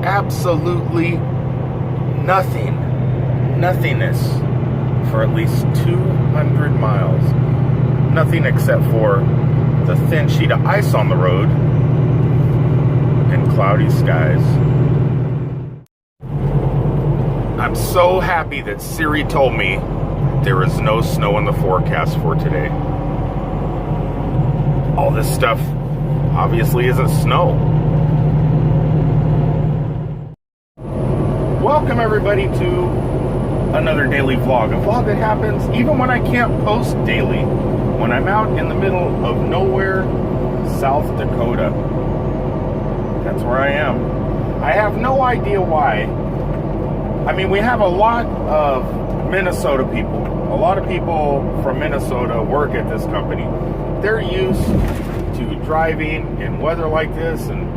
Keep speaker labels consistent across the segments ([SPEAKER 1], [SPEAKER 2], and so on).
[SPEAKER 1] absolutely nothingness for at least 200 miles. Nothing except for the thin sheet of ice on the road and cloudy skies. I'm so happy that Siri told me there is no snow in the forecast for today. All this stuff obviously isn't snow. Welcome everybody to another daily vlog. A vlog that happens even when I can't post daily. When I'm out in the middle of nowhere, South Dakota. That's where I am. I have no idea why. I mean, we have a lot of Minnesota people. A lot of people from Minnesota work at this company. They're used to driving in weather like this and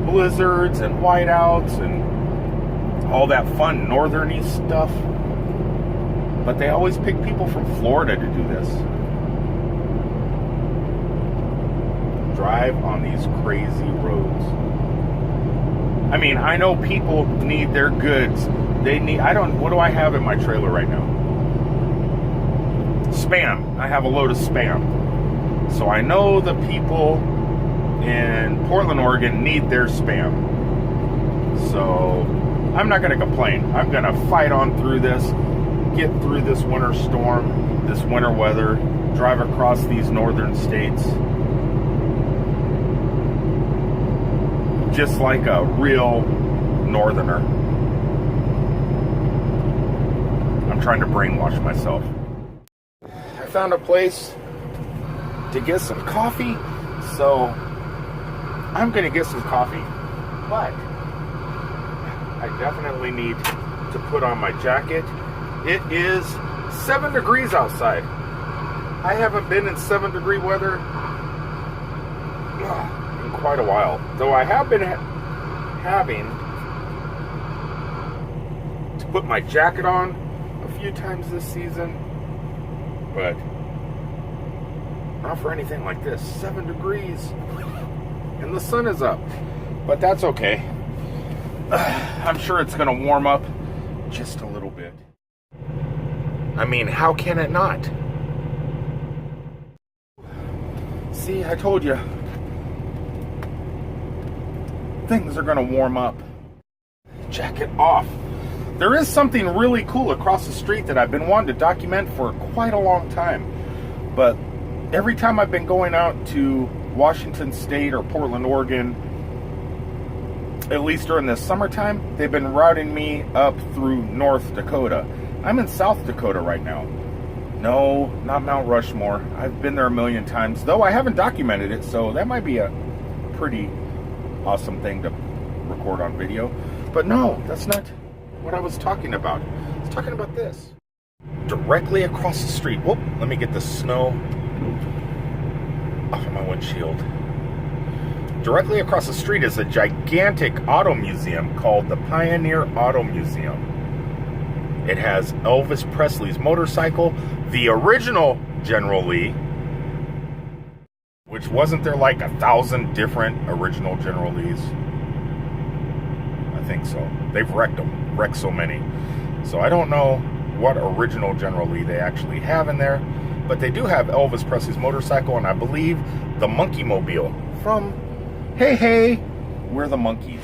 [SPEAKER 1] blizzards and whiteouts and all that fun northerny stuff. But they always pick people from Florida to do this. Drive on these crazy roads. I mean, I know people need their goods. What do I have in my trailer right now? Spam. I have a load of Spam. So I know the people in Portland, Oregon need their Spam. So I'm not going to complain. I'm going to fight on through this, get through this winter storm, this winter weather, drive across these northern states. Just like a real northerner. I'm trying to brainwash myself. I found a place to get some coffee, so I'm gonna get some coffee. But I definitely need to put on my jacket. It is 7 degrees outside. I haven't been in 7-degree weather in quite a while, though I have been having to put my jacket on a few times this season, but not for anything like this. 7 degrees and the sun is up, but that's okay. I'm sure it's gonna warm up just a little bit. I mean, how can it not? See, I told you, things are gonna warm up. Jacket off. There is something really cool across the street that I've been wanting to document for quite a long time. But every time I've been going out to Washington State or Portland, Oregon, at least during the summertime, they've been routing me up through North Dakota. I'm in South Dakota right now. No, not Mount Rushmore. I've been there a million times, though I haven't documented it, so that might be a pretty awesome thing to record on video. But no, that's not what I was talking about. I was talking about this. Directly across the street. Whoop, let me get the snow off of my windshield. Directly across the street is a gigantic auto museum called the Pioneer Auto Museum. It has Elvis Presley's motorcycle, the original General Lee, which wasn't there like 1,000 different original General Lees? I think so. They've wrecked so many. So I don't know what original General Lee they actually have in there, but they do have Elvis Presley's motorcycle, and I believe the Monkey Mobile from Hey Hey, We're the Monkeys.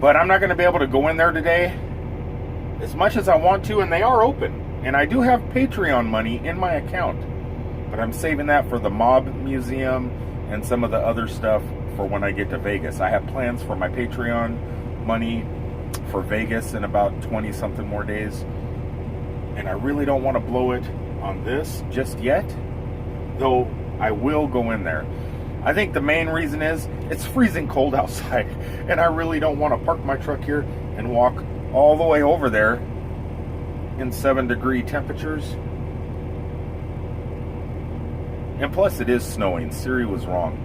[SPEAKER 1] But I'm not going to be able to go in there today as much as I want to, and they are open. And I do have Patreon money in my account, but I'm saving that for the Mob Museum and some of the other stuff for when I get to Vegas. I have plans for my Patreon money for Vegas in about 20 something more days, and I really don't want to blow it on this just yet, though I will go in there. I think the main reason is it's freezing cold outside, and I really don't want to park my truck here and walk all the way over there in 7-degree temperatures. And plus it is snowing. Siri was wrong.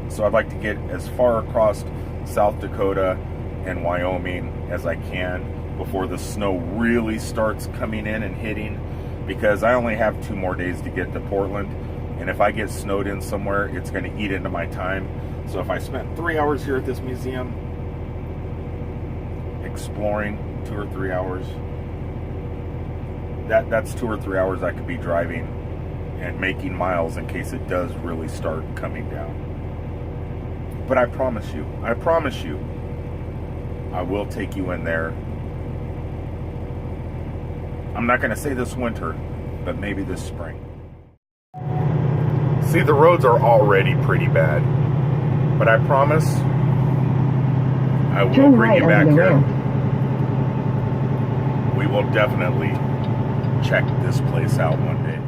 [SPEAKER 1] So I'd like to get as far across South Dakota and Wyoming as I can before the snow really starts coming in and hitting, because I only have 2 more days to get to Portland, and if I get snowed in somewhere, it's going to eat into my time. So if I spent 3 hours here at this museum, exploring, 2 or 3 hours. That's 2 or 3 hours I could be driving and making miles in case it does really start coming down. But I promise you, I will take you in there. I'm not going to say this winter, but maybe this spring. See, the roads are already pretty bad, but I promise I will bring you back here. We will definitely check this place out one day.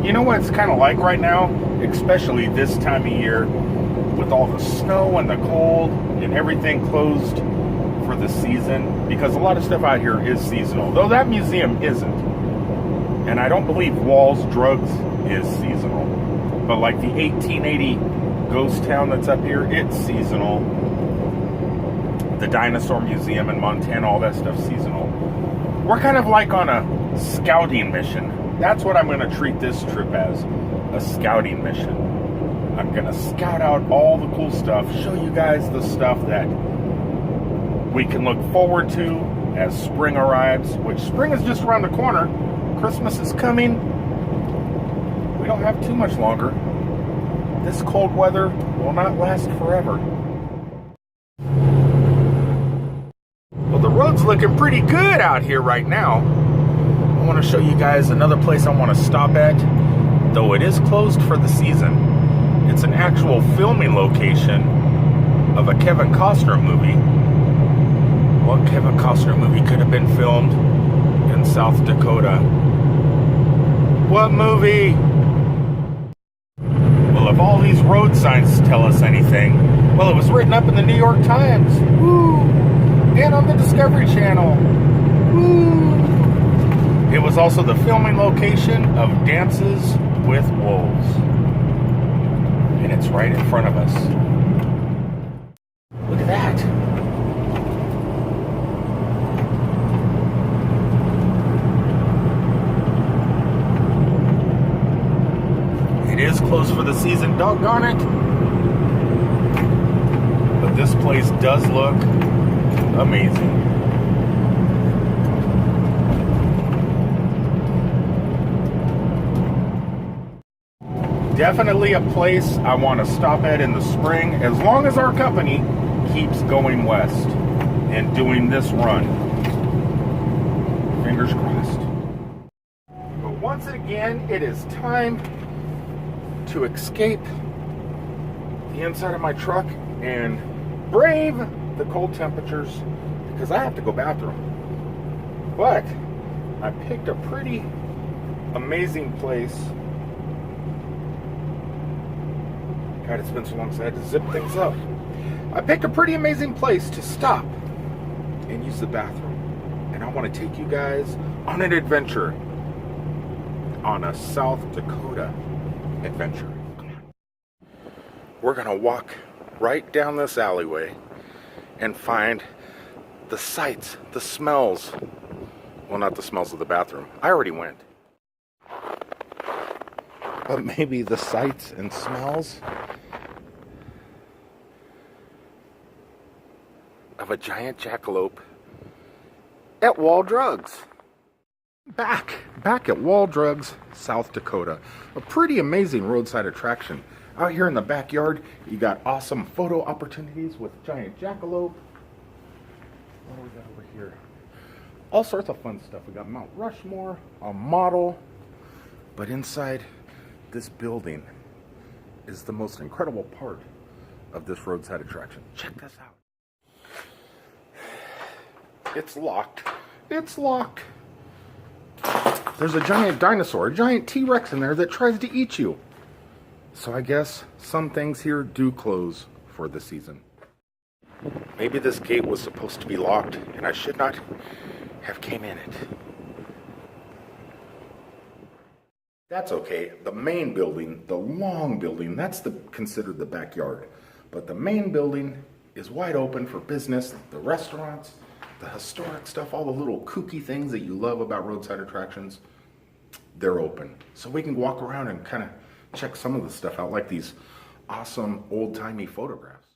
[SPEAKER 1] You know what it's kind of like right now, especially this time of year, with all the snow and the cold and everything closed for the season, because a lot of stuff out here is seasonal, though that museum isn't. And I don't believe Wall's Drugs is seasonal, but like the 1880 ghost town that's up here, it's seasonal. The dinosaur museum in Montana, all that stuff's seasonal. We're kind of like on a scouting mission. That's what I'm going to treat this trip as, a scouting mission. I'm going to scout out all the cool stuff, show you guys the stuff that we can look forward to as spring arrives, which spring is just around the corner. Christmas is coming. We don't have too much longer. This cold weather will not last forever. Well, the road's looking pretty good out here right now. I want to show you guys another place I want to stop at, though it is closed for the season. It's an actual filming location of a Kevin Costner movie. What Kevin Costner movie could have been filmed in South Dakota? What movie? Well, if all these road signs tell us anything, well, it was written up in the New York Times. Woo! And on the Discovery Channel. Woo! It was also the filming location of Dances with Wolves. And it's right in front of us. Look at that. It is closed for the season, doggone it. But this place does look amazing. Definitely a place I want to stop at in the spring, as long as our company keeps going west and doing this run. Fingers crossed. But once again, it is time to escape the inside of my truck and brave the cold temperatures, because I have to go bathroom. But I picked a pretty amazing place. God, it's been so long since I had to zip things up. I picked a pretty amazing place to stop and use the bathroom. And I want to take you guys on an adventure. On a South Dakota adventure. Come on. We're going to walk right down this alleyway and find the sights, the smells. Well, not the smells of the bathroom. I already went. But maybe the sights and smells of a giant jackalope at Wall Drugs. Back at Wall Drugs, South Dakota. A pretty amazing roadside attraction. Out here in the backyard, you got awesome photo opportunities with giant jackalope. What do we got over here? All sorts of fun stuff. We got Mount Rushmore, a model. But inside this building is the most incredible part of this roadside attraction. Check this out. It's locked. It's locked. There's a giant dinosaur, a giant T-Rex in there that tries to eat you. So I guess some things here do close for the season. Maybe this gate was supposed to be locked and I should not have came in it. That's okay. The main building, the long building, that's considered the backyard. But the main building is wide open for business, the restaurants, the historic stuff, all the little kooky things that you love about roadside attractions, they're open. So we can walk around and kind of check some of the stuff out, like these awesome old-timey photographs.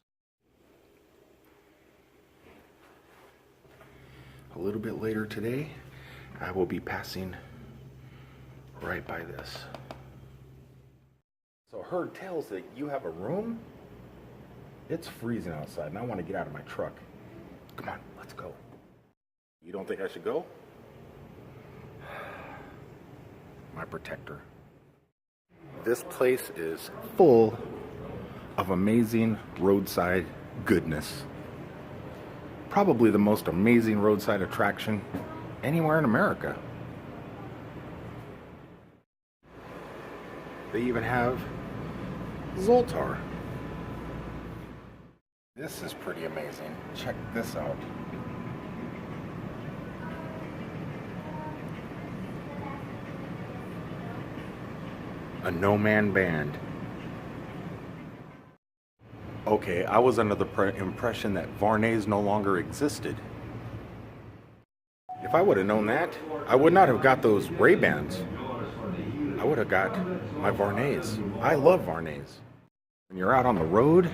[SPEAKER 1] a little bit later today, I will be passing right by this. So heard tales that you have a room. It's freezing outside and I want to get out of my truck. Come on, let's go. You don't think I should go? My protector. This place is full of amazing roadside goodness. Probably the most amazing roadside attraction anywhere in America. They even have Zoltar. This is pretty amazing. Check this out. A no-man band. Okay, I was under the impression that Varnays no longer existed. If I would have known that, I would not have got those Ray-Bans. I would have got my Varnays. I love Varnays. When you're out on the road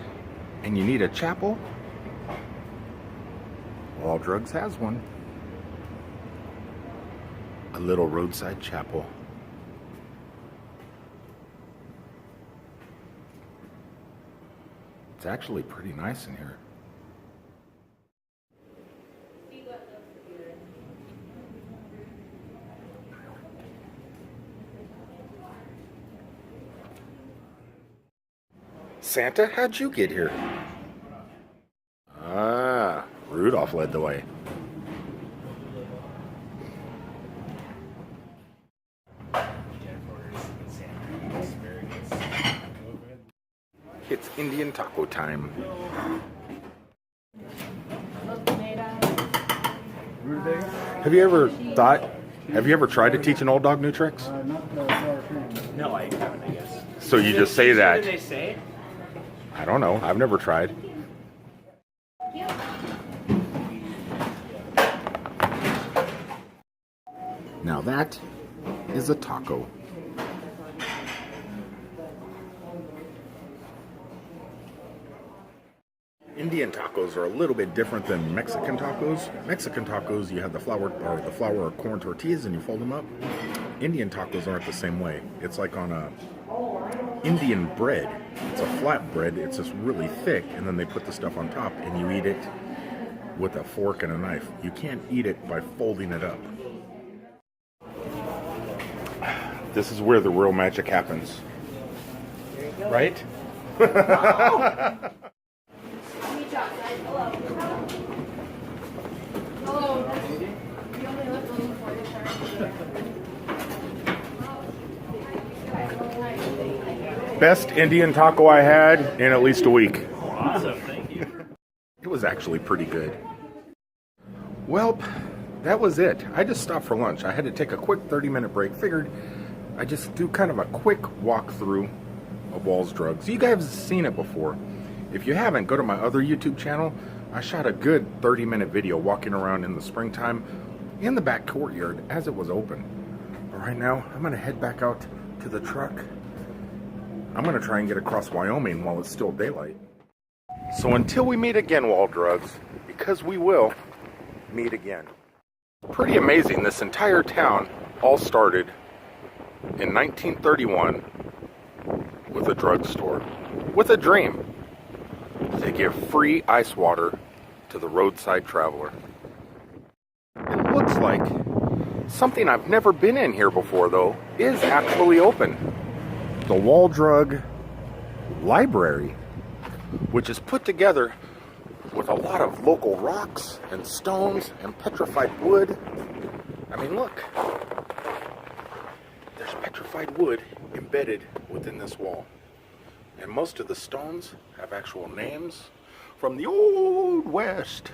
[SPEAKER 1] and you need a chapel, All Drugs has one. A little roadside chapel. It's actually pretty nice in here. Santa, how'd you get here? Ah, Rudolph led the way. It's Indian taco time. Have you ever tried to teach an old dog new tricks?
[SPEAKER 2] No, I haven't, I guess.
[SPEAKER 1] So you just say that.
[SPEAKER 2] What do they say?
[SPEAKER 1] I don't know. I've never tried. Now that is a taco. Indian tacos are a little bit different than Mexican tacos. Mexican tacos, you have the flour or corn tortillas and you fold them up. Indian tacos aren't the same way. It's like on a Indian bread. It's a flat bread. It's just really thick, and then they put the stuff on top, and you eat it with a fork and a knife. You can't eat it by folding it up. This is where the real magic happens. Right? Best Indian taco I had in at least a week.
[SPEAKER 2] Awesome, thank you.
[SPEAKER 1] It was actually pretty good. Well, that was it. I just stopped for lunch. I had to take a quick 30-minute break. Figured I'd just do kind of a quick walkthrough of Wall's Drugs. You guys have seen it before. If you haven't, go to my other YouTube channel. I shot a good 30-minute video walking around in the springtime in the back courtyard as it was open. But right now, I'm going to head back out to the truck. I'm going to try and get across Wyoming while it's still daylight. So until we meet again, Wall Drugs, because we will meet again. Pretty amazing, this entire town all started in 1931 with a drugstore, with a dream to give free ice water to the roadside traveler. It looks like something I've never been in here before, though, is actually open. The Wall Drug Library, which is put together with a lot of local rocks and stones and petrified wood. I mean, look. There's petrified wood embedded within this wall. And most of the stones have actual names from the Old West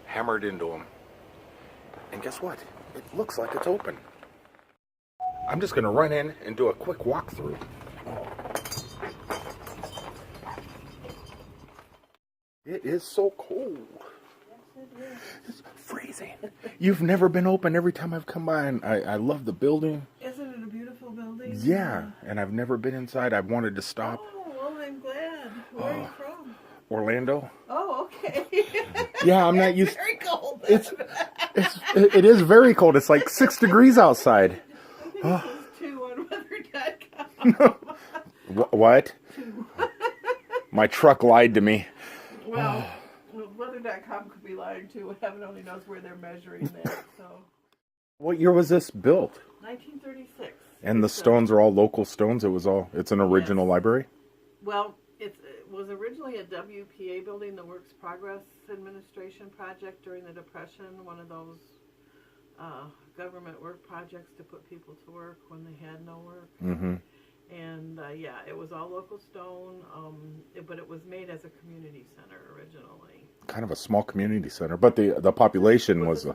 [SPEAKER 1] hammered into them. And guess what? It looks like it's open. I'm just going to run in and do a quick walkthrough. It is so cold.
[SPEAKER 3] Yes, it is.
[SPEAKER 1] It's freezing. You've never been open. Every time I've come by, and I love the building.
[SPEAKER 3] Isn't it a beautiful building?
[SPEAKER 1] Yeah, and I've never been inside. I've wanted to stop.
[SPEAKER 3] Oh, well, I'm glad. Where are you from?
[SPEAKER 1] Orlando.
[SPEAKER 3] Oh, okay.
[SPEAKER 1] Yeah, I'm not used.
[SPEAKER 3] Very cold.
[SPEAKER 1] It's It is very cold. It's like 6 degrees outside.
[SPEAKER 3] I think it was 2 on weather.com.
[SPEAKER 1] What? My truck lied to me.
[SPEAKER 3] Well, weather.com could be lying too. Heaven only knows where they're measuring that. So,
[SPEAKER 1] What year was this built?
[SPEAKER 3] 1936.
[SPEAKER 1] And the stones are all local stones. It's an original library.
[SPEAKER 3] Well, it was originally a WPA building, the Works Progress Administration project during the Depression, one of those government work projects to put people to work when they had no work.
[SPEAKER 1] Mm-hmm.
[SPEAKER 3] And yeah, it was all local stone, but it was made as a community center originally.
[SPEAKER 1] Kind of a small community center, but the population was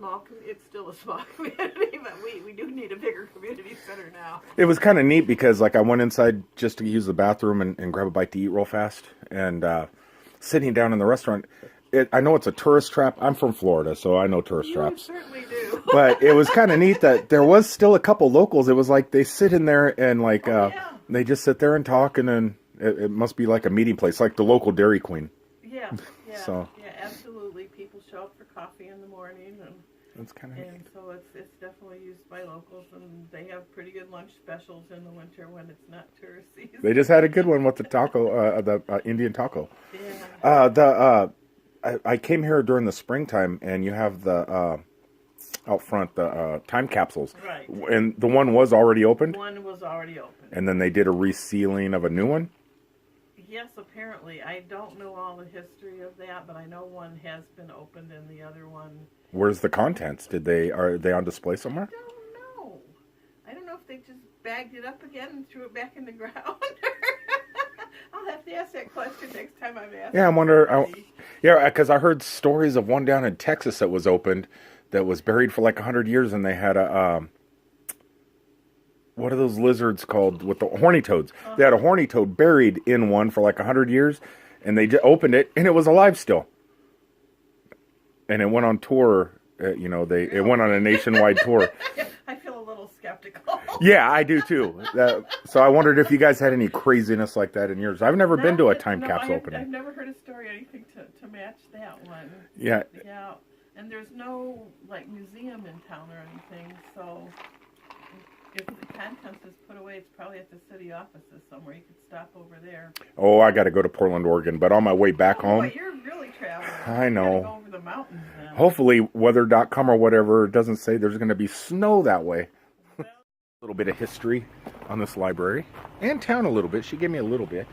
[SPEAKER 3] it's still a small community, but we do need a bigger community center now.
[SPEAKER 1] It was kind of neat because like I went inside just to use the bathroom and grab a bite to eat real fast, and sitting down in the restaurant, I know it's a tourist trap. I'm from Florida, so I know tourist traps.
[SPEAKER 3] You certainly do.
[SPEAKER 1] But it was kind of neat that there was still a couple locals. It was like they sit in there and like they just sit there and talk, and then it must be like a meeting place, like the local Dairy Queen.
[SPEAKER 3] Yeah, yeah,
[SPEAKER 1] So.
[SPEAKER 3] yeah, absolutely. People show up for coffee in the morning, and
[SPEAKER 1] That's kind of neat.
[SPEAKER 3] so it's definitely used by locals, and they have pretty good lunch specials in the winter when it's not tourist season.
[SPEAKER 1] They just had a good one with the taco, the Indian taco.
[SPEAKER 3] Yeah.
[SPEAKER 1] I came here during the springtime, and you have the out front the time capsules,
[SPEAKER 3] Right.
[SPEAKER 1] and the one was already opened,
[SPEAKER 3] One was already open.
[SPEAKER 1] and then they did a resealing of a new one.
[SPEAKER 3] Yes, apparently. I don't know all the history of that, but I know one has been opened and the other one...
[SPEAKER 1] Where's the contents? Are they on display somewhere?
[SPEAKER 3] I don't know if they just bagged it up again and threw it back in the ground. I'll have to ask that question next time I'm asked.
[SPEAKER 1] Yeah, I wonder. Yeah, because I heard stories of one down in Texas that was opened, that was buried for like 100 years, and they had a what are those lizards called with the horny toads? They had a horny toad buried in one for like 100 years, and they opened it, and it was alive still. And it went on tour. It went on a nationwide tour.
[SPEAKER 3] I feel a little skeptical.
[SPEAKER 1] Yeah, I do too. So I wondered if you guys had any craziness like that in yours. I've never been to a time capsule opening.
[SPEAKER 3] I've never heard a story or anything to match that one.
[SPEAKER 1] Yeah.
[SPEAKER 3] Yeah, and there's no like museum in town or anything, so if the contents is put away, it's probably at the city offices somewhere. You could stop over there.
[SPEAKER 1] Oh, I got to go to Portland, Oregon, but on my way back home.
[SPEAKER 3] Boy, you're really traveling.
[SPEAKER 1] I know.
[SPEAKER 3] You gotta go over the mountains then.
[SPEAKER 1] Hopefully, weather.com or whatever doesn't say there's going to be snow that way. A little bit of history on this library and town a little bit. She gave me a little bit.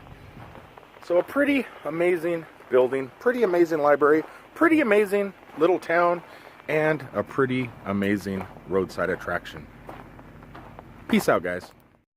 [SPEAKER 1] So a pretty amazing building, pretty amazing library, pretty amazing little town, and a pretty amazing roadside attraction. Peace out, guys.